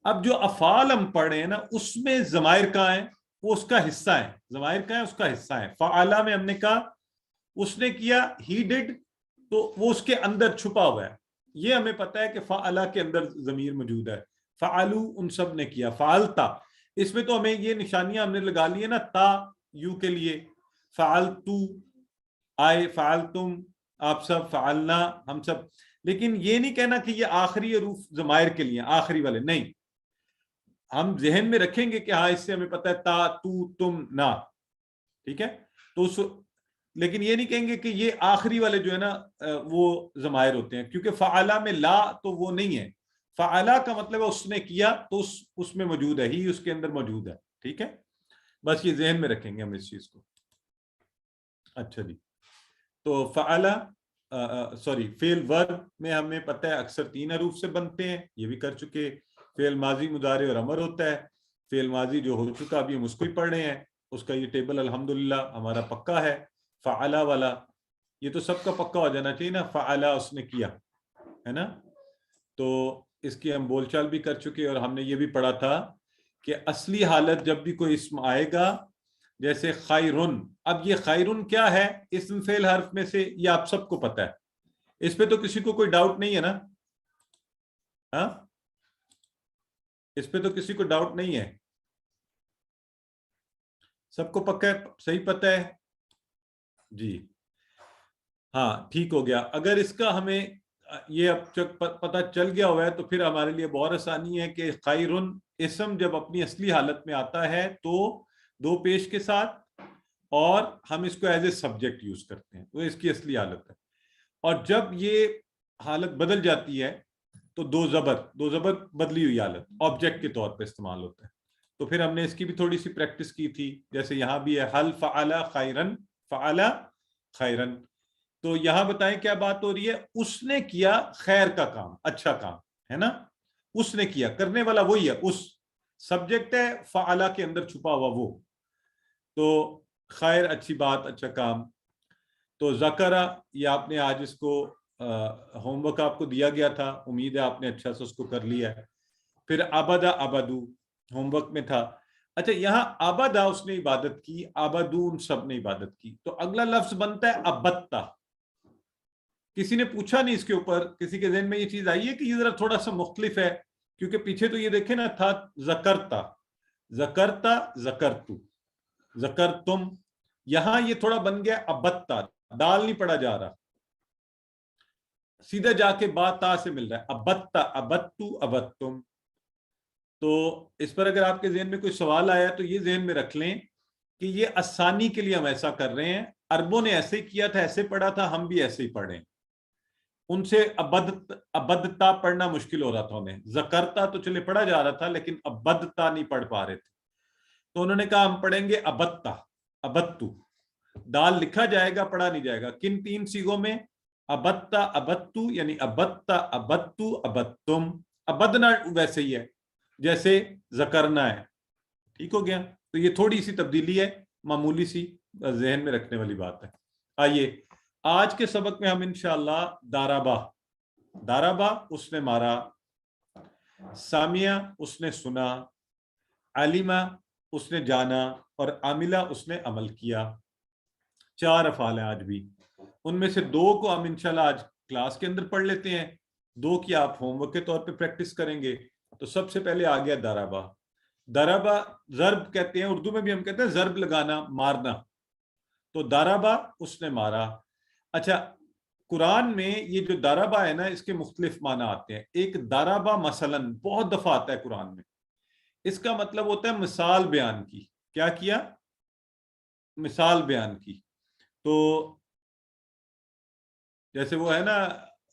اب جو افعال ہم پڑھ رہے ہیں نا اس میں ضمائر کہاں ہیں؟ وہ اس کا حصہ ہے. ضمائر کہاں ہے؟ اس کا حصہ ہے. فعلا میں ہم نے کہا اس نے کیا، ہی ڈڈ، تو وہ اس کے اندر چھپا ہوا ہے. یہ ہمیں پتا ہے کہ فعلا کے اندر ضمیر موجود ہے. فعلو ان سب نے کیا. فعلتا اس میں تو ہمیں یہ نشانیاں ہم نے لگا لی ہیں نا، تا یو کے لیے، فعلتو آئے، فعلتم آپ سب، فعلنا ہم سب. لیکن یہ نہیں کہنا کہ یہ آخری حروف ضمائر کے لیے آخری والے نہیں. ہم ذہن میں رکھیں گے کہ ہاں اس سے ہمیں پتہ ہے تا تو تم نا، ٹھیک ہے. تو لیکن یہ نہیں کہیں گے کہ یہ آخری والے جو ہے نا وہ ضمائر ہوتے ہیں، کیونکہ فعلا میں لا تو وہ نہیں ہے. فعلا کا مطلب ہے اس نے کیا، تو اس میں موجود ہے، ہی اس کے اندر موجود ہے. ٹھیک ہے، بس یہ ذہن میں رکھیں گے ہم اس چیز کو. اچھا جی، تو فعلا فعل ورب میں ہمیں پتہ ہے اکثر 3 حروف سے بنتے ہیں، یہ بھی کر چکے. فعل ماضی، مضارع اور امر ہوتا ہے. فعل ماضی جو ہو چکا ابھی ہم اس کو ہی پڑھ رہے ہیں، اس کا یہ ٹیبل الحمدللہ ہمارا پکا ہے. فعلا والا یہ تو سب کا پکا ہو جانا چاہیے نا، فعلا اس نے کیا ہے نا. تو اس کی ہم بول چال بھی کر چکے، اور ہم نے یہ بھی پڑھا تھا کہ اصلی حالت جب بھی کوئی اسم آئے گا، جیسے خیرن، اب یہ خیرن کیا ہے؟ اسم فعل حرف میں سے، یہ آپ سب کو پتہ ہے، اس پہ تو کسی کو کوئی ڈاؤٹ نہیں ہے نا. ہاں اس پہ تو کسی کو ڈاؤٹ نہیں ہے، سب کو پکا ہے، صحیح پتہ ہے جی. ہاں ٹھیک ہو گیا. اگر اس کا ہمیں یہ اب پتہ چل گیا ہوا ہے تو پھر ہمارے لیے بہت آسانی ہے کہ خیرن اسم جب اپنی اصلی حالت میں آتا ہے تو 2 پیش کے ساتھ، اور ہم اس کو ایز اے سبجیکٹ یوز کرتے ہیں، وہ اس کی اصلی حالت ہے. اور جب یہ حالت بدل جاتی ہے تو 2 زبر بدلی ہوئی حالت آبجیکٹ کے طور پہ استعمال ہوتا ہے. تو پھر ہم نے اس کی بھی تھوڑی سی پریکٹس کی تھی، جیسے یہاں بھی ہے حل فعل خیرن، فعل خیرن. تو یہاں بتائیں کیا بات ہو رہی ہے؟ اس نے کیا خیر کا کام، اچھا کام ہے نا. اس نے کیا، کرنے والا وہی ہے، اس سبجیکٹ ہے فعل کے اندر چھپا ہوا وہ. تو خیر اچھی بات، اچھا کام. تو ذکرہ یہ آپ نے آج اس کو ہوم ورک آپ کو دیا گیا تھا، امید ہے آپ نے اچھا سے اس کو کر لیا ہے. پھر عبدا عبدو ہوم ورک میں تھا. اچھا یہاں عبدا اس نے عبادت کی، عبدون سب نے عبادت کی. تو اگلا لفظ بنتا ہے عبدتا. کسی نے پوچھا نہیں اس کے اوپر، کسی کے ذہن میں یہ چیز آئی ہے کہ یہ ذرا تھوڑا سا مختلف ہے؟ کیونکہ پیچھے تو یہ دیکھیں نا تھا ذکرتا، ذکرتا، ذکرتو، ذکرتم. یہاں یہ تھوڑا بن گیا عبدتا، دال نہیں پڑا جا رہا، سیدھا جا کے با تا سے مل رہا ہے، عبدتا، عبدتو، عبدتم. تو اس پر اگر آپ کے ذہن میں کوئی سوال آیا تو یہ ذہن میں رکھ لیں کہ یہ آسانی کے لیے ہم ایسا کر رہے ہیں. عربوں نے ایسے کیا تھا، ایسے پڑھا تھا، ہم بھی ایسے ہی پڑھیں. ان سے عبدتا پڑھنا مشکل ہو رہا تھا انہیں. ذکرتا تو چلے پڑھا جا رہا تھا لیکن عبدتا نہیں پڑھ پا رہے تھے. تو انہوں نے کہا ہم پڑھیں گے عبدتا، عبدتو. دال لکھا جائے گا، پڑھا نہیں جائے گا. کن 3 صیغوں میں؟ عبدتا، عبدتو، یعنی عبدتا، عبدتو، عبدتم. عبدنا ویسے ہی ہے جیسے ذکرنا ہے. ٹھیک ہو گیا. تو یہ تھوڑی سی تبدیلی ہے، معمولی سی، ذہن میں رکھنے والی بات ہے. آئیے آج کے سبق میں ہم انشاءاللہ دارابا، دارابا اس نے مارا، سامیہ اس نے سنا، علیمہ اس نے جانا، اور عاملہ اس نے عمل کیا. 4 افعال ہیں آج بھی. ان میں سے 2 کو ہم انشاءاللہ آج کلاس کے اندر پڑھ لیتے ہیں، 2 کی آپ ہوم ورک کے طور پہ پریکٹس کریں گے. تو سب سے پہلے آ گیا دارابا. دارابا ضرب کہتے ہیں، اردو میں بھی ہم کہتے ہیں ضرب لگانا، مارنا. تو دارابا اس نے مارا. اچھا قرآن میں یہ جو دارابا ہے نا اس کے مختلف معنی آتے ہیں. ایک دارابا مثلا بہت دفعہ آتا ہے قرآن میں، اس کا مطلب ہوتا ہے مثال بیان کی. کیا کیا؟ مثال بیان کی. تو جیسے وہ ہے نا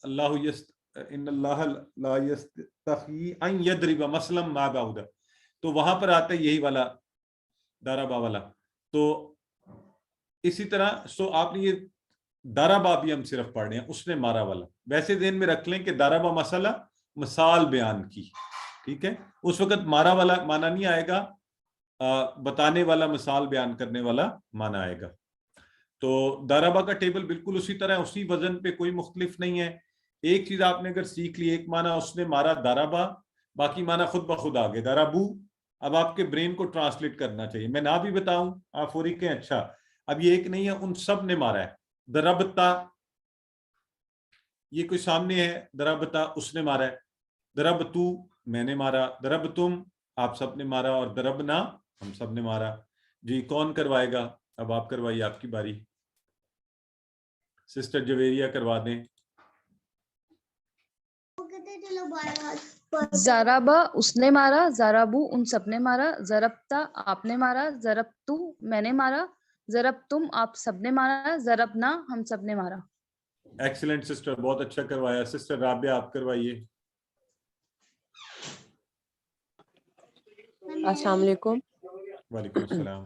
ان اللہ لا یستحی ان یضرب مثلا ما بعوضہ، تو وہاں پر آتا ہے یہی والا ضربہ والا. تو اسی طرح سو آپ نے یہ ضربہ بھی ہم صرف پڑھ رہے ہیں اس نے مارا والا. ویسے ذہن میں رکھ لیں کہ ضربہ مسئلہ مثال بیان کی، ٹھیک ہے. اس وقت مارا والا معنی نہیں آئے گا، بتانے والا مثال بیان کرنے والا معنی آئے گا. تو ضربہ کا ٹیبل بالکل اسی طرح اسی وزن پہ کوئی مختلف نہیں ہے. ایک چیز آپ نے اگر سیکھ لی، ایک معنی اس نے مارا ضربہ، باقی معنی خود بخود آگے ضربو. اب آپ کے برین کو ٹرانسلیٹ کرنا چاہیے. میں نہ بھی بتاؤں آپ فوری کہیں اچھا اب یہ ایک نہیں ہے، ان سب نے مارا ہے. ضربتا یہ کوئی سامنے ہے، ضربتا اس نے مارا ہے، ضربتو میں نے مارا، ضربتم آپ سب نے مارا، اور ضربنا ہم سب نے مارا. جی کون کروائے گا؟ اب آپ کروائیے، آپ کی باری. سسٹر جویریہ کروا دیں. ضربہ اس نے مارا، ضربو ان سب نے مارا، ضربتا آپ نے مارا، ضربتو میں نے مارا، ضربتم آپ سب نے مارا، ضربنا ہم سب نے مارا. ایکسیلنٹ سسٹر، بہت اچھا کروایا. سسٹر رابعہ آپ کروائیے. السلام علیکم. وعلیکم السلام.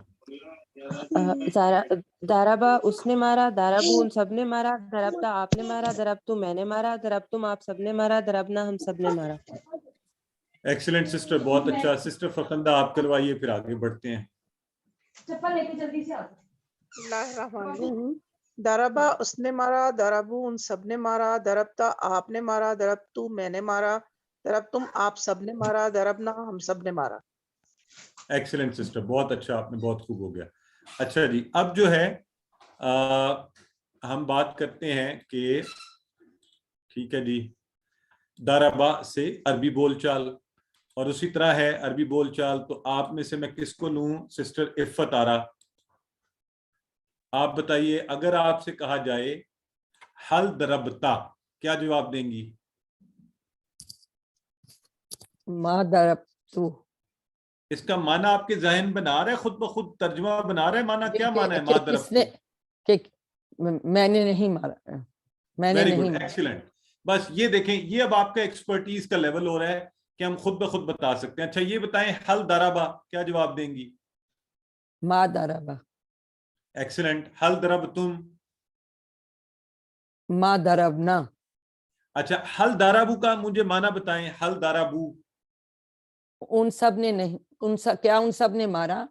ضربہ اس نے مارا، ضربو ان سب نے مارا، ضربتا آپ نے مارا، ضربتو میں نے مارا، ضربتم آپ سب نے مارا، ضربنا ہم سب نے مارا. ایکسیلنٹ سسٹر، بہت اچھا. سسٹر فخندہ آپ کروائیے، پھر آگے بڑھتے ہیں. چپل لے کے جلدی سے اللہ الرحمن الرحیم. ضربہ اس نے مارا، ضربو ان سب نے مارا، ضربتا آپ نے مارا، ضربتو میں نے مارا، ضربتم آپ سب نے مارا، ضربنا ہم سب نے مارا. ایکسیلنٹ سسٹر، بہت اچھا، آپ نے بہت خوب ہو گیا. اچھا جی، اب جو ہے ہم بات کرتے ہیں کہ ٹھیک ہے جی، ضربہ سے عربی بول چال، اور اسی طرح ہے عربی بول چال. تو آپ میں سے میں کس کو لوں؟ سسٹر عفت آرا، آپ بتائیے. اگر آپ سے کہا جائے حل ضربتا، کیا جواب دیں گی؟ ما ضربتو. اس کا معنی آپ کے ذہن بنا رہے، خود بخود ترجمہ بنا رہے. معنی کیا معنی ہے ما ضربتو؟ میں نے نہیں مارا، میں نے ویری نہیں گڈ، مارا. ایکسیلنٹ. بس یہ دیکھیں، یہ اب آپ کا ایکسپرٹیز کا لیول ہو رہا ہے کہ ہم خود بخود بتا سکتے ہیں. اچھا یہ بتائیں حل ضربہ، کیا جواب دیں گی؟ ما ضربہ. ایکسیلنٹ. حل ضربتم؟ ما ضربنا. اچھا حل ضربو کا مجھے معنی بتائیں. حل ضربو؟ ان سب نے نہیں، کیا ان سب نے مارا؟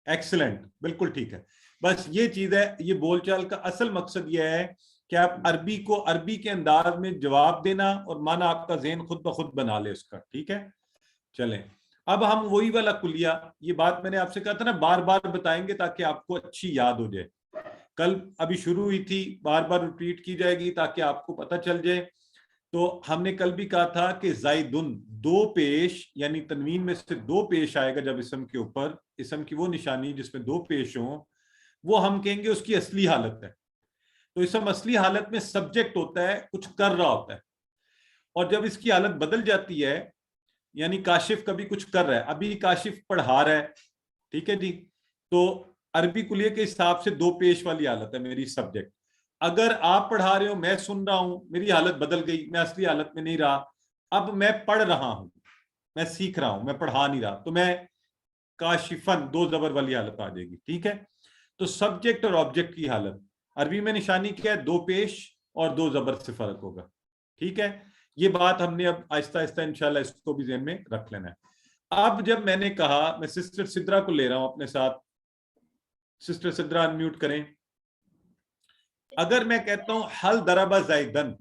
ایکسیلنٹ، بالکل ٹھیک ہے. بس یہ چیز ہے، یہ بول چال کا اصل مقصد یہ ہے کہ آپ عربی کو عربی کے انداز میں جواب دینا، اور معنی آپ کا ذہن خود بخود بنا لے اس کا. ٹھیک ہے، چلیں. اب ہم وہی والا کلیہ، یہ بات میں نے آپ سے کہا تھا نا، بار بار بتائیں گے تاکہ آپ کو اچھی یاد ہو جائے. کل ابھی شروع ہوئی تھی، بار بار ریپیٹ کی جائے گی تاکہ آپ کو پتہ چل جائے. تو ہم نے کل بھی کہا تھا کہ زائدن دو پیش، یعنی تنوین میں سے دو پیش آئے گا جب اسم کے اوپر، اسم کی وہ نشانی جس میں دو پیش ہوں، وہ ہم کہیں گے اس کی اصلی حالت ہے. تو اسم اصلی حالت میں سبجیکٹ ہوتا ہے، کچھ کر رہا ہوتا ہے. اور جب اس کی حالت بدل جاتی ہے، یعنی کاشف کبھی کچھ کر رہا ہے، ابھی کاشف پڑھا رہا ہے، ٹھیک ہے جی، تو عربی کلیے کے حساب سے دو پیش والی حالت ہے میری سبجیکٹ. اگر آپ پڑھا رہے ہو، میں سن رہا ہوں، میری حالت بدل گئی، میں اصلی حالت میں نہیں رہا، اب میں پڑھ رہا ہوں، میں سیکھ رہا ہوں، میں پڑھا نہیں رہا، تو میں کاشفن دو زبر والی حالت آ جائے گی. ٹھیک ہے، تو سبجیکٹ اور آبجیکٹ کی حالت عربی میں نشانی کیا ہے؟ دو پیش اور دو زبر سے فرق ہوگا. ٹھیک ہے، یہ بات ہم نے اب آہستہ آہستہ انشاءاللہ اس کو بھی ذہن میں رکھ لینا ہے. اب جب میں نے کہا، میں سسٹر سدرا کو لے رہا ہوں اپنے ساتھ. سسٹر سدرا انمیوٹ کریں. اگر میں کہتا ہوں حل ضرب زیدن،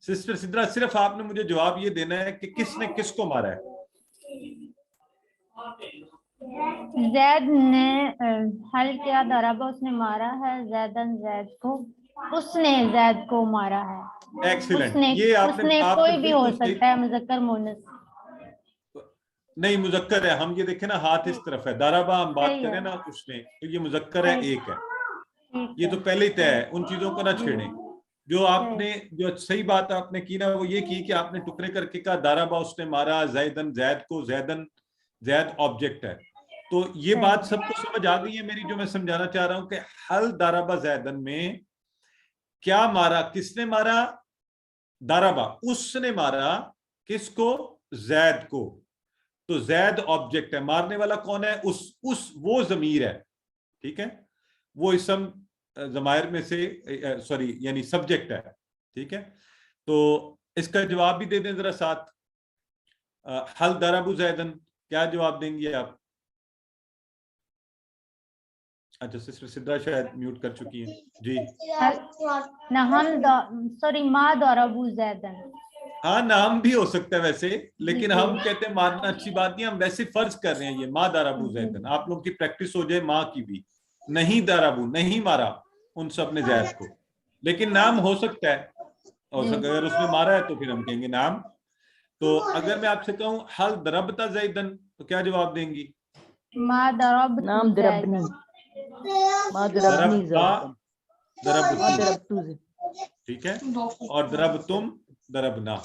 سسٹر سدرا صرف آپ نے مجھے جواب یہ دینا ہے کہ کس نے کس کو مارا ہے. زید نے حل کیا، ضربہ اس نے مارا ہے، زیدن زید کو، اس نے زید کو مارا ہے. ایکسیلنٹ. اس نے یہ آپ نے کوئی بھی ہو بالکل سکتا ہے، مذکر مؤنث نہیں، مذکر ہے. ہم یہ دیکھیں نا، ہاتھ اس طرف ہے، ضربہ ہم بات صحیح ہے. کریں نا اس نے، تو یہ مذکر ہے، ایک ہے. ٹھیک یہ ہے. تو پہلے ہی طے ہے، ان چیزوں کو نہ چھیڑیں. جو آپ صحیح. نے جو صحیح بات آپ نے کی نا، وہ یہ کی کہ آپ نے ٹکڑے کر کے کہا ضربہ اس نے مارا زیدن زید کو. زیدن زید آبجیکٹ ہے. تو یہ بات سب کو سمجھ آ گئی ہے میری، جو میں سمجھانا چاہ رہا ہوں کہ حل ضربہ زیدن میں کیا مارا, کس نے مارا, داربا, اس نے مارا کس کو, زید کو. تو زید آبجیکٹ ہے, مارنے والا کون ہے, وہ ضمیر ہے, ٹھیک ہے, وہ اسم ضمائر میں سے سوری یعنی سبجیکٹ ہے, ٹھیک ہے. تو اس کا جواب بھی دے دیں ذرا ساتھ. حل ضربوا زیدن, کیا جواب دیں گے آپ؟ اچھا سسٹر سدرا شاید میوٹ کر چکی ہیں جی. ما ضربوا زیدن. ہاں نام بھی ہو سکتا ہے ویسے, لیکن ہم کہتے ہیں مارنا اچھی بات نہیں, ہم ویسے فرض کر رہے ہیں یہ ما ضربوا زیدن. آپ لوگ کی پریکٹس ہو جائے ماں کی بھی. نہیں ضربوا, نہیں مارا ان سب نے زید کو, لیکن نام ہو سکتا ہے, اگر اس نے مارا ہے تو پھر ہم کہیں گے نام. تو اگر میں آپ سے کہوں حل ضربت زیدن تو کیا جواب دیں گی؟ ما ضربت نام ضربنی, ما ضربنی زیدن, ما ضربتو زیدن, ٹھیک ہے, اور ضربتم ضربنا,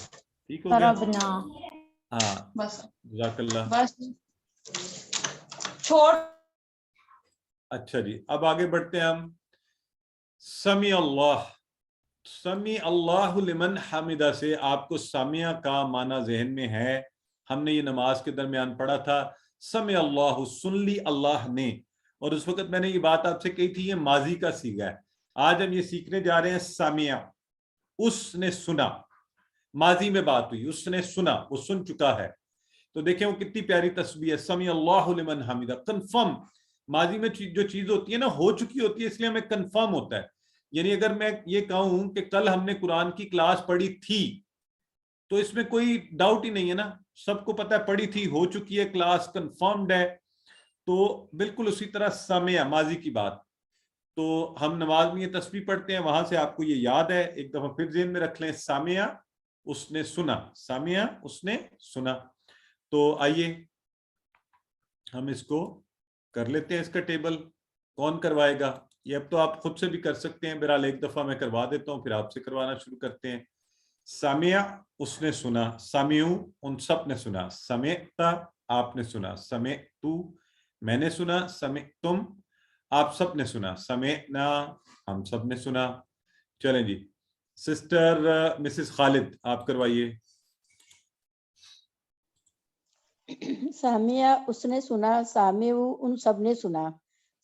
ٹھیک ہو گیا. ضربنا. ہاں جزاک اللہ. بس چھوڑ. اچھا جی, اب آگے بڑھتے ہیں ہم. سمیع اللہ, سمیع اللہ لمن حمدہ سے آپ کو سمیع کا معنی ذہن میں ہے؟ ہم نے یہ نماز کے درمیان پڑھا تھا. سمیع اللہ, سن لی اللہ نے, اور اس وقت میں نے یہ بات آپ سے کہی تھی یہ ماضی کا صیغہ ہے. آج ہم یہ سیکھنے جا رہے ہیں سمیع, اس نے سنا, ماضی میں بات ہوئی, اس نے سنا, وہ سن چکا ہے. تو دیکھیں وہ کتنی پیاری تسبیح ہے, سمیع اللہ لمن حمدہ. کنفرم, ماضی میں جو چیز ہوتی ہے نا ہو چکی ہوتی ہے, اس لیے ہمیں کنفرم ہوتا ہے. یعنی اگر میں یہ کہوں کہ کل ہم نے قرآن کی کلاس پڑھی تھی تو اس میں کوئی ڈاؤٹ ہی نہیں ہے نا, سب کو پتہ ہے پڑھی تھی, ہو چکی ہے کلاس, کنفرمڈ ہے. تو بالکل اسی طرح سمیع ماضی کی بات. تو ہم نماز میں یہ تسبیح پڑھتے ہیں, وہاں سے آپ کو یہ یاد ہے, ایک دفعہ پھر ذہن میں رکھ لیں. سمیع اس نے سنا, سمیع اس نے سنا. تو آئیے ہم اس کو کر لیتے ہیں, اس کا ٹیبل. کون کروائے گا یہ؟ اب تو آپ خود سے بھی کر سکتے ہیں, بہرحال ایک دفعہ میں کروا دیتا ہوں, پھر آپ سے کروانا شروع کرتے ہیں. سمیع اس نے سنا, سمیعو ان سب نے سنا, سمعتا آپ نے سنا, سمعتو میں نے سنا, سمعتم آپ سب نے سنا, سمعنا ہم سب نے سنا. چلیں جی سسٹر مسز خالد آپ کروائیے. سامیہ اس نے سنا, سامیو ان سب نے سنا,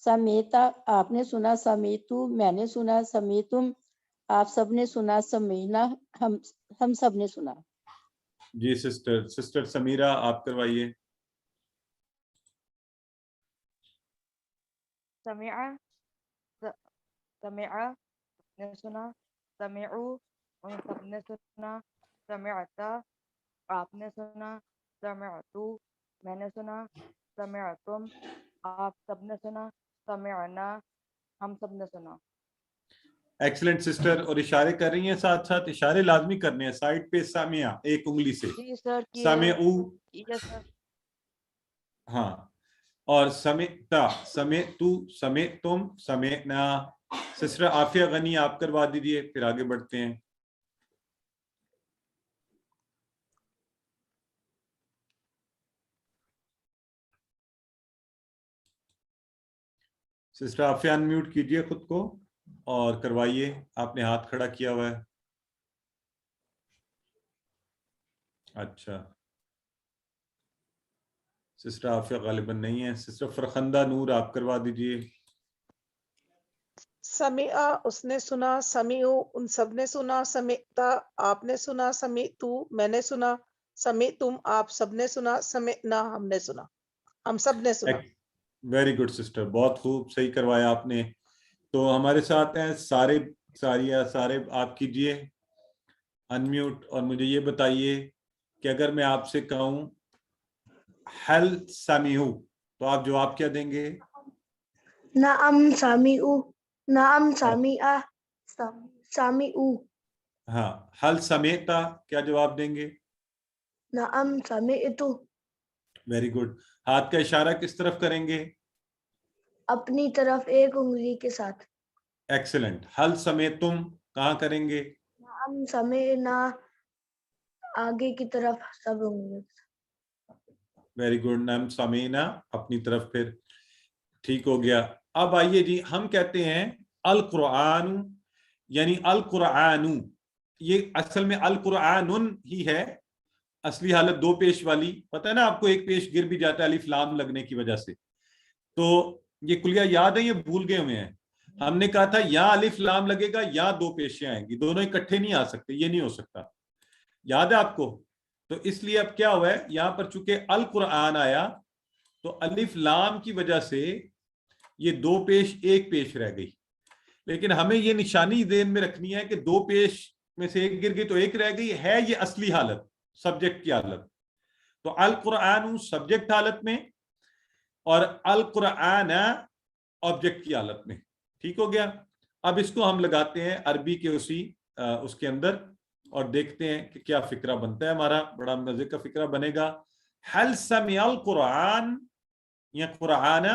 سمیتا آپ نے سنا, سمیتو میں نے سنا, سمیتم آپ سب نے سنا, سمینا ہم سب نے سنا. جی سسٹر سمیرہ آپ کروائیے. سمع نے سنا, سمعو ان سب نے سنا, سمعتا آپ نے سنا, سمعتو میں نے سنا, سمعتم آپ سب نے سنا, سمعنا ہم سب نے سنا. ایکسلنٹ سسٹر, اور اشارے کر رہی ہیں ساتھ ساتھ, اشارے لازمی کرنے ہیں سائڈ پہ. سامعہ ایک انگلی سے, جی سر سامعو یس سر, ہاں, اور سمعتا, سمعتو, سمعتم, سمعنا. سسٹر عافیہ غنی آپ کروا دیجئے, پھر آگے بڑھتے ہیں. سسٹر عافیہ ان میوٹ کیجئے خود کو اور کروائیے, آپ نے ہاتھ کھڑا کیا ہوا ہے. اچھا سسٹر عافیہ غالباً نہیں ہے. سسٹر فرخندہ نور آپ کروا دیجئے. سمیع اس نے سنا, سمیعو ان سب نے سنا, سمیعتا آپ نے سنا, سمیعتو میں نے سنا, سمیعتم آپ سب نے سنا, سمیعنا ہم نے سنا, ہم سب نے سنا. ویری گڈ سسٹر, بہت خوب, صحیح کروایا آپ نے. تو ہمارے ساتھ ہیں سارے آپ کیجئے ان میوٹ, اور مجھے یہ بتائیے کہ اگر میں آپ سے کہوں حل سمیعو تو آپ جواب کیا دیں گے؟ نعم سامعو, نعم سامعہ, سامعو. ہاں, حل سمیعتا کیا جواب دیں گے؟ نعم سمعتو. Very good. ہاتھ کا اشارہ کس طرف کریں گے؟ اپنی طرف ایک انگلی کے ساتھ. ایکسلنٹ. حل سمیعتم کہاں کریں گے؟ نعم سمعنا آگے کی طرف سب انگلی. Very good. نعم سمیعنا اپنی طرف, پھر ٹھیک ہو گیا. اب آئیے جی, ہم کہتے ہیں القرآن یعنی القرآن، یہ اصل میں القرآن ہی ہے، اصلی حالت دو پیش والی، پتہ ہے نا آپ کو، ایک پیش گر بھی جاتا ہے الف لام لگنے کی وجہ سے. تو یہ کلیہ یاد ہے، یہ بھول گئے ہوئے ہیں. ہم نے کہا تھا یا الف لام لگے گا یا دو پیشیں آئیں گی، دونوں اکٹھے نہیں آ سکتے، یہ نہیں ہو سکتا. یاد ہے آپ کو؟ تو اس لیے اب کیا ہوا ہے، یہاں پر چونکہ القرآن آیا تو الف لام کی وجہ سے یہ دو پیش ایک پیش رہ گئی. لیکن ہمیں یہ نشانی ذہن میں رکھنی ہے کہ دو پیش میں سے ایک گر گئی تو ایک رہ گئی ہے، یہ اصلی حالت، سبجیکٹ کی حالت. تو القرآن سبجیکٹ حالت میں اور القرآن آبجیکٹ کی حالت میں. ٹھیک ہو گیا؟ اب اس کو ہم لگاتے ہیں عربی کے اس کے اندر اور دیکھتے ہیں کہ کیا فکرہ بنتا ہے ہمارا. بڑا مزے کا فکرہ بنے گا. هل سمع القرآن یا قرآن.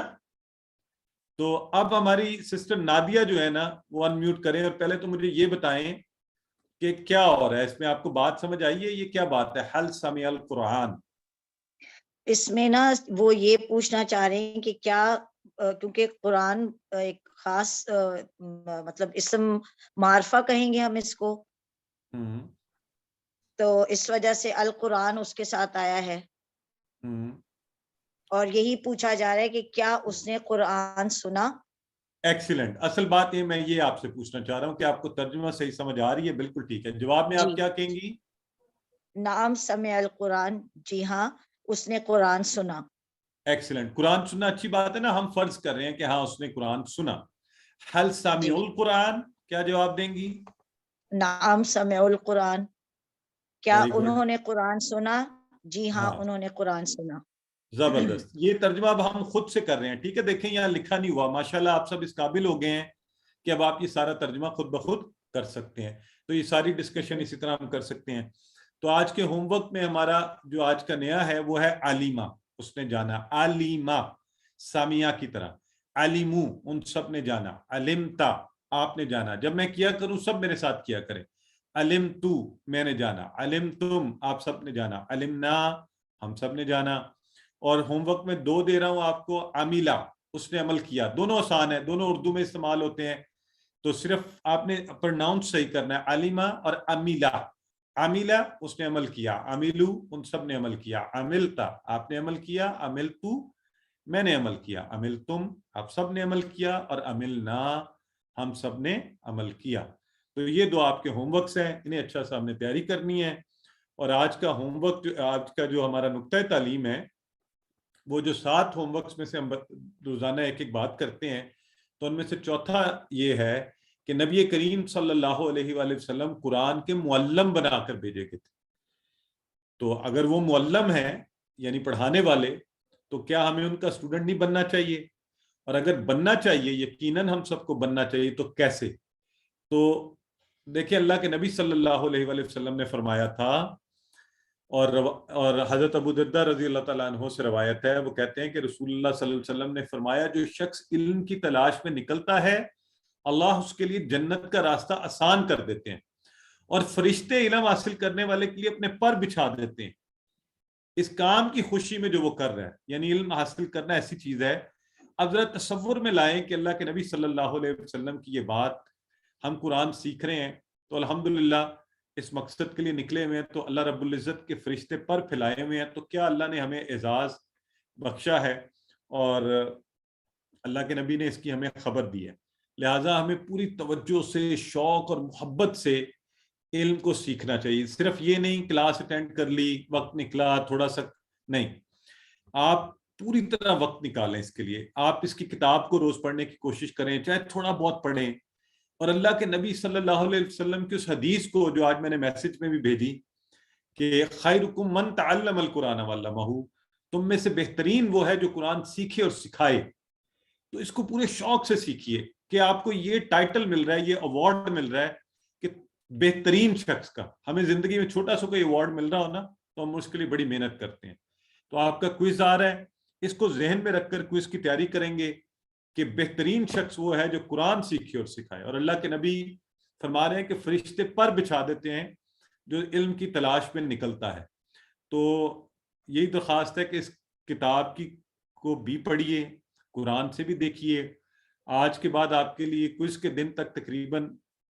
تو اب ہماری سسٹر نادیہ جو ہے نا وہ انمیوٹ کریں اور پہلے تو مجھے یہ بتائیں کہ کیا ہو رہا ہے اس میں. آپ کو بات سمجھ آئی ہے؟ یہ کیا بات ہے هل سمع القرآن؟ اس میں نا وہ یہ پوچھنا چاہ رہے ہیں کہ کیا کیونکہ قرآن ایک خاص مطلب اسم معرفہ کہیں گے ہم اس کو، تو اس وجہ سے القرآن اس کے ساتھ آیا ہے. اور یہی پوچھا جا رہا ہے کہ کیا اس نے قرآن سنا. ایکسیلنٹ. اصل بات میں یہ آپ سے پوچھنا چاہ رہا ہوں کہ آپ کو ترجمہ صحیح سمجھ آ رہی ہے؟ بالکل ٹھیک ہے. جواب میں آپ کیا کہیں گی؟ نعم سمع القرآن، جی ہاں اس نے قرآن سنا. ایکسیلنٹ. قرآن سننا اچھی بات ہے نا، ہم فرض کر رہے ہیں کہ ہاں اس نے قرآن سنا. هل سمع القرآن، کیا جواب دیں گی؟ نعم سمع القرآن، کیا انہوں نے قرآن سنا؟ جی ہاں انہوں نے قرآن سنا. زبردست. یہ ترجمہ اب ہم خود سے کر رہے ہیں. ٹھیک ہے، دیکھیں یہاں لکھا نہیں ہوا. ماشاءاللہ آپ سب اس قابل ہو گئے ہیں کہ اب آپ یہ سارا ترجمہ خود بخود کر سکتے ہیں. تو یہ ساری ڈسکشن اسی طرح ہم کر سکتے ہیں. تو آج کے ہوم ورک میں ہمارا جو آج کا نیا ہے وہ ہے علیمہ. اس نے جانا. علیمہ سامیہ کی طرح. علیمو ان سب نے جانا. علمتا آپ نے جانا. جب میں کیا کروں سب میرے ساتھ کیا کریں. علمتو میں نے جانا. علمتم آپ سب نے جانا. علمنا ہم سب نے جانا. اور ہوم ورک میں 2 دے رہا ہوں آپ کو. عمیلہ اس نے عمل کیا. دونوں آسان ہے، دونوں اردو میں استعمال ہوتے ہیں. تو صرف آپ نے پرناؤنس صحیح کرنا ہے. علیمہ اور عمیلہ. عمیلہ اس نے عمل کیا. عمیلو ان سب نے عمل کیا. عملتا آپ نے عمل کیا. عملتو میں نے عمل کیا. عملتم آپ سب نے عمل کیا. اور عملنا ہم سب نے عمل کیا. تو یہ 2 آپ کے ہوم ورکس ہیں، انہیں اچھا سا ہم نے تیاری کرنی ہے. اور آج کا ہوم ورک، آج کا جو ہمارا نقطۂ تعلیم ہے، وہ جو 7 ہوم ورکس میں سے ہم روزانہ ایک بات کرتے ہیں، تو ان میں سے چوتھا یہ ہے کہ نبی کریم صلی اللہ علیہ وآلہ وسلم قرآن کے معلم بنا کر بھیجے گئے تھے. تو اگر وہ معلم ہیں یعنی پڑھانے والے، تو کیا ہمیں ان کا اسٹوڈنٹ نہیں بننا چاہیے؟ اور اگر بننا چاہیے، یقیناً ہم سب کو بننا چاہیے، تو کیسے؟ تو دیکھیں اللہ کے نبی صلی اللہ علیہ وآلہ وسلم نے فرمایا تھا، اور حضرت ابو درداء رضی اللہ تعالیٰ عنہ سے روایت ہے، وہ کہتے ہیں کہ رسول اللہ صلی اللہ علیہ وسلم نے فرمایا جو شخص علم کی تلاش میں نکلتا ہے اللہ اس کے لیے جنت کا راستہ آسان کر دیتے ہیں، اور فرشتے علم حاصل کرنے والے کے لیے اپنے پر بچھا دیتے ہیں اس کام کی خوشی میں جو وہ کر رہا ہے. یعنی علم حاصل کرنا ایسی چیز ہے. اب ذرا تصور میں لائیں کہ اللہ کے نبی صلی اللہ علیہ وسلم کی یہ بات، ہم قرآن سیکھ رہے ہیں تو الحمدللہ اس مقصد کے لیے نکلے ہوئے ہیں، تو اللہ رب العزت کے فرشتے پر پھیلائے ہوئے ہیں. تو کیا اللہ نے ہمیں اعزاز بخشا ہے اور اللہ کے نبی نے اس کی ہمیں خبر دی ہے. لہٰذا ہمیں پوری توجہ سے، شوق اور محبت سے علم کو سیکھنا چاہیے. صرف یہ نہیں کلاس اٹینڈ کر لی، وقت نکلا تھوڑا سا، نہیں، آپ پوری طرح وقت نکالیں اس کے لیے. آپ اس کی کتاب کو روز پڑھنے کی کوشش کریں، چاہے تھوڑا بہت پڑھیں. اور اللہ کے نبی صلی اللہ علیہ وسلم کی اس حدیث کو جو آج میں نے میسج میں بھی بھیجی کہ خیرکم من تعلم القرآن وعلمہ، تم میں سے بہترین وہ ہے جو قرآن سیکھے اور سکھائے. تو اس کو پورے شوق سے سیکھیے کہ آپ کو یہ ٹائٹل مل رہا ہے، یہ ایوارڈ مل رہا ہے کہ بہترین شخص کا. ہمیں زندگی میں چھوٹا سا کوئی ایوارڈ مل رہا ہو نا تو ہم اس کے لیے بڑی محنت کرتے ہیں. تو آپ کا کوئز آ رہا ہے، اس کو ذہن میں رکھ کر کوئز کی تیاری کریں گے کہ بہترین شخص وہ ہے جو قرآن سیکھے اور سکھائے. اور اللہ کے نبی فرما رہے ہیں کہ فرشتے پر بچھا دیتے ہیں جو علم کی تلاش میں نکلتا ہے. تو یہی درخواست ہے کہ اس کتاب کو بھی پڑھیے، قرآن سے بھی دیکھیے. آج کے بعد آپ کے لیے کوئز کے دن تک تقریباً